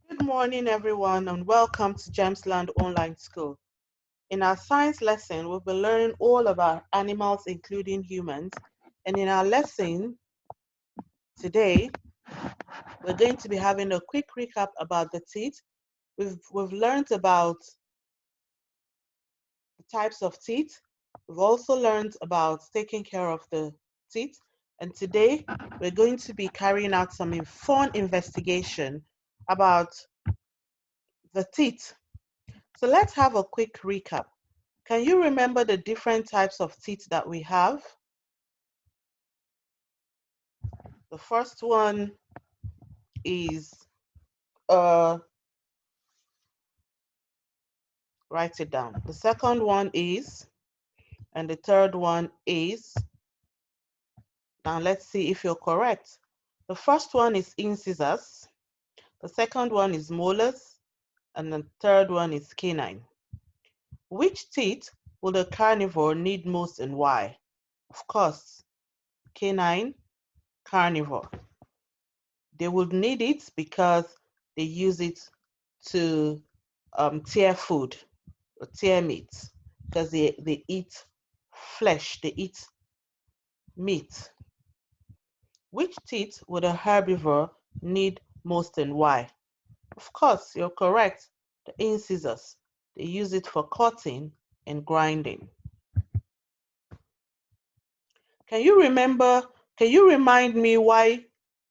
Good morning, everyone, and welcome to Gemsland Online School. In our science lesson, we'll be learning all about animals, including humans. And in our lesson today, we're going to be having a quick recap about the teeth. We've learned about the types of teeth. We've also learned about taking care of the teeth. And today, we're going to be carrying out some fun investigation about the teeth. So let's have a quick recap. Can you remember the different types of teeth that we have? The first one is, uh, write it down. The second one is, and the third one is, now let's see if you're correct. The first one is incisors. The second one is molars. And the third one is canine. Which teeth will the carnivore need most and why? Of course, canine, carnivore. They would need it because they use it to tear food or tear meat because they eat flesh, they eat meat. Which teeth would a herbivore need most and why? Of course, you're correct. The incisors. They use it for cutting and grinding. Can you remember, can you remind me why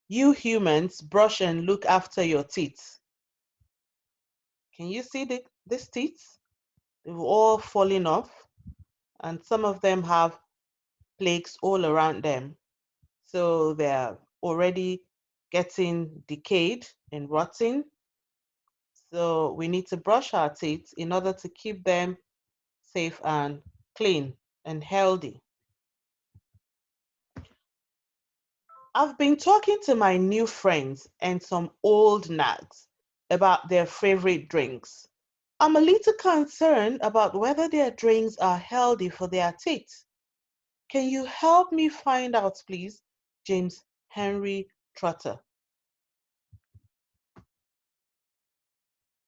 you humans brush and look after your teeth? Can you see these teeth? They've all fallen off, and some of them have plaques all around them. So they're already getting decayed and rotting. So we need to brush our teeth in order to keep them safe and clean and healthy. I've been talking to my new friends and some old nags about their favorite drinks. I'm a little concerned about whether their drinks are healthy for their teeth. Can you help me find out, please? James Henry Trotter.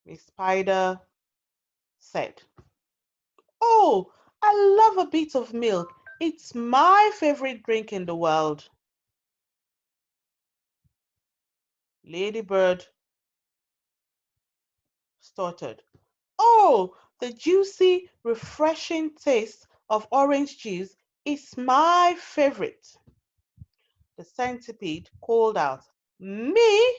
Miss Spider said, "Oh, I love a bit of milk. It's my favorite drink in the world." Ladybird stuttered, "Oh, the juicy, refreshing taste of orange juice is my favorite." The centipede called out, "Me?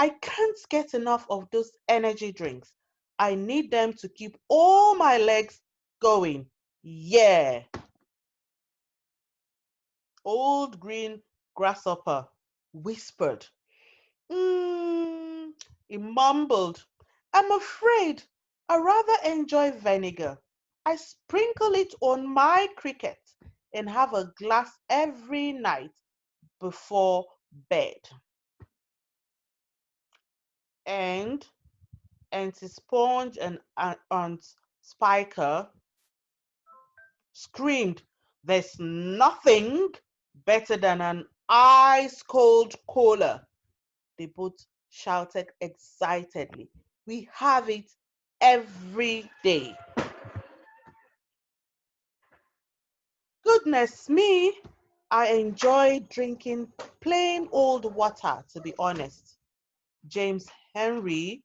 I can't get enough of those energy drinks. I need them to keep all my legs going. Yeah." Old green grasshopper whispered. Mm, he mumbled, "I'm afraid I rather enjoy vinegar. I sprinkle it on my cricket and have a glass every night before bed." And Auntie Sponge and Aunt Spiker screamed, "There's nothing better than an ice cold cola." They both shouted excitedly. "We have it every day." Goodness me, I enjoy drinking plain old water, to be honest. James Henry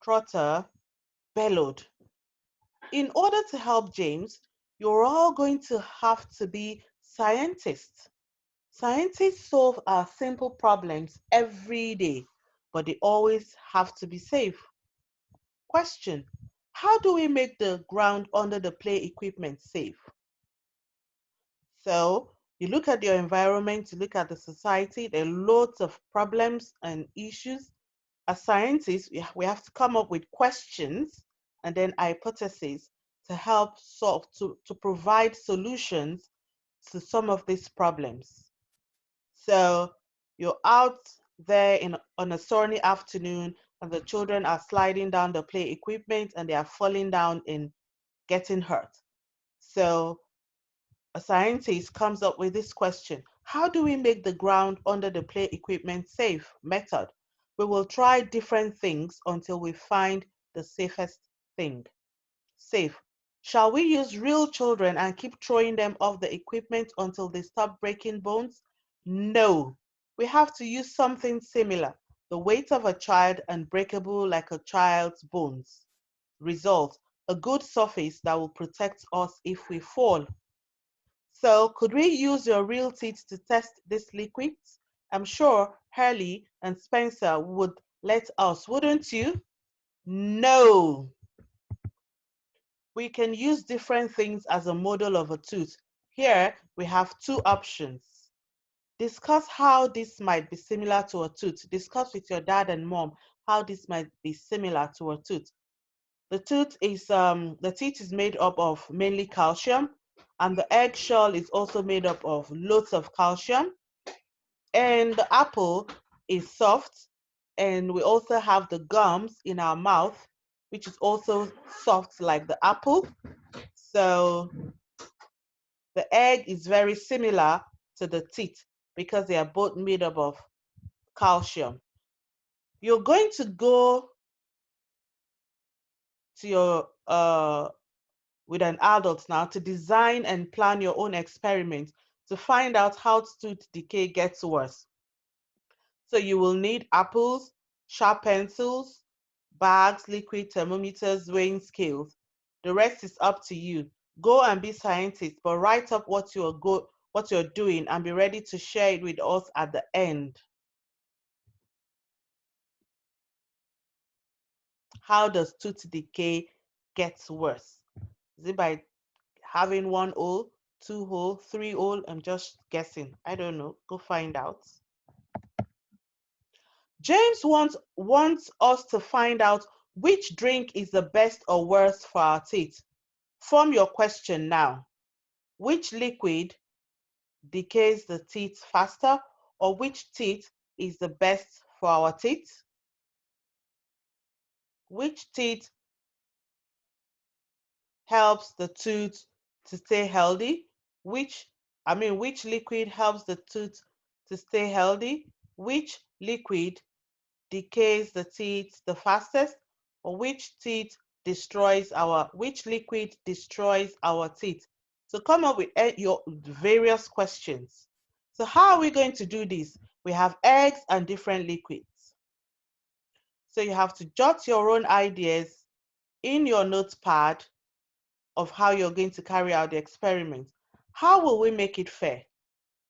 Trotter bellowed. In order to help James, you're all going to have to be scientists. Scientists solve our simple problems every day, but they always have to be safe. Question: how do we make the ground under the play equipment safe? So you look at your environment, you look at the society, there are lots of problems and issues. As scientists, we have to come up with questions and then hypotheses to help solve, to provide solutions to some of these problems. So you're out there on a sunny afternoon and the children are sliding down the play equipment and they are falling down and getting hurt. So a scientist comes up with this question: how do we make the ground under the play equipment safe? Method: We will try different things until we find the safest thing. Safe. Shall we use real children and keep throwing them off the equipment until they stop breaking bones? No. We have to use something similar, the weight of a child and breakable like a child's bones. Result, a good surface that will protect us if we fall. So could we use your real teeth to test this liquid? I'm sure Hurley and Spencer would let us, wouldn't you? No. We can use different things as a model of a tooth. Here we have two options. Discuss how this might be similar to a tooth. Discuss with your dad and mom how this might be similar to a tooth. The teeth is made up of mainly calcium, and the eggshell is also made up of loads of calcium. And the apple is soft, and we also have the gums in our mouth, which is also soft like the apple. So the egg is very similar to the teeth because they are both made up of calcium. You're going to go to your with an adult now to design and plan your own experiment to find out how tooth decay gets worse. So you will need apples, sharp pencils, bags, liquid thermometers, weighing scales. The rest is up to you. Go and be scientists, but write up what you're doing and be ready to share it with us at the end. How does tooth decay get worse? Is it by having one hole, two hole, three hole? I'm just guessing. I don't know. Go find out. James wants us to find out which drink is the best or worst for our teeth. Form your question now. Which liquid decays the teeth faster, or which teeth is the best for our teeth? Which teeth helps the tooth to stay healthy? Which liquid helps the tooth to stay healthy? Which liquid decays the teeth the fastest, or which liquid destroys our teeth? So come up with your various questions. So how are we going to do this? We have eggs and different liquids. So you have to jot your own ideas in your notepad of how you're going to carry out the experiment. How will we make it fair?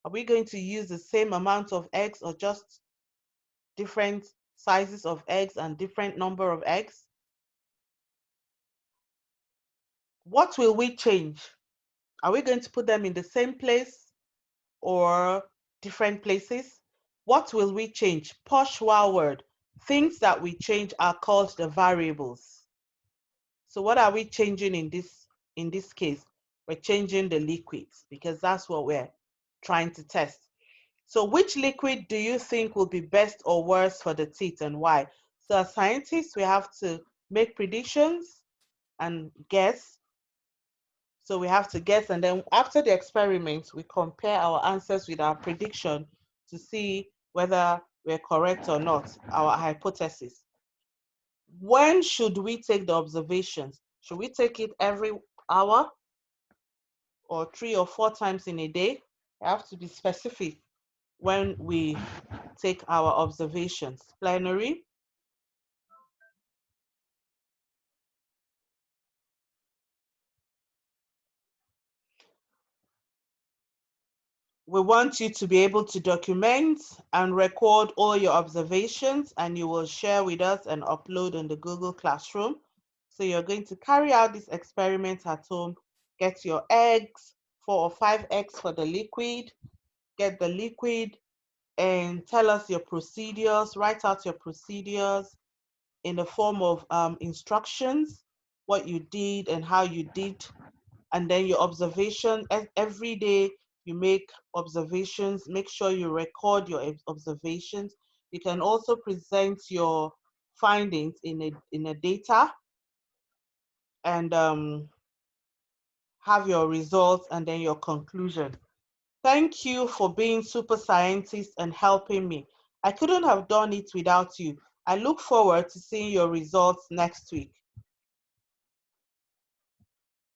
Are we going to use the same amount of eggs or just different sizes of eggs and different number of eggs? What will we change? Are we going to put them in the same place or different places? What will we change? Posh wow word. Things that we change are called the variables. So what are we changing in this case? We're changing the liquids because that's what we're trying to test. So which liquid do you think will be best or worse for the teeth and why? So as scientists, we have to make predictions and guess. So we have to guess, and then after the experiment, we compare our answers with our prediction to see whether we're correct or not, our hypothesis. When should we take the observations? Should we take it every hour or 3 or 4 times in a day? We have to be specific when we take our observations. Plenary. We want you to be able to document and record all your observations, and you will share with us and upload on the Google Classroom. So you're going to carry out this experiment at home. Get your eggs, 4 or 5 eggs for the liquid. Get the liquid and tell us your procedures. Write out your procedures in the form of instructions, what you did and how you did, and then your observation. Every day you make observations. Make sure you record your observations. You can also present your findings in a data and have your results and then your conclusion. Thank you for being super scientists and helping me. I couldn't have done it without you. I look forward to seeing your results next week.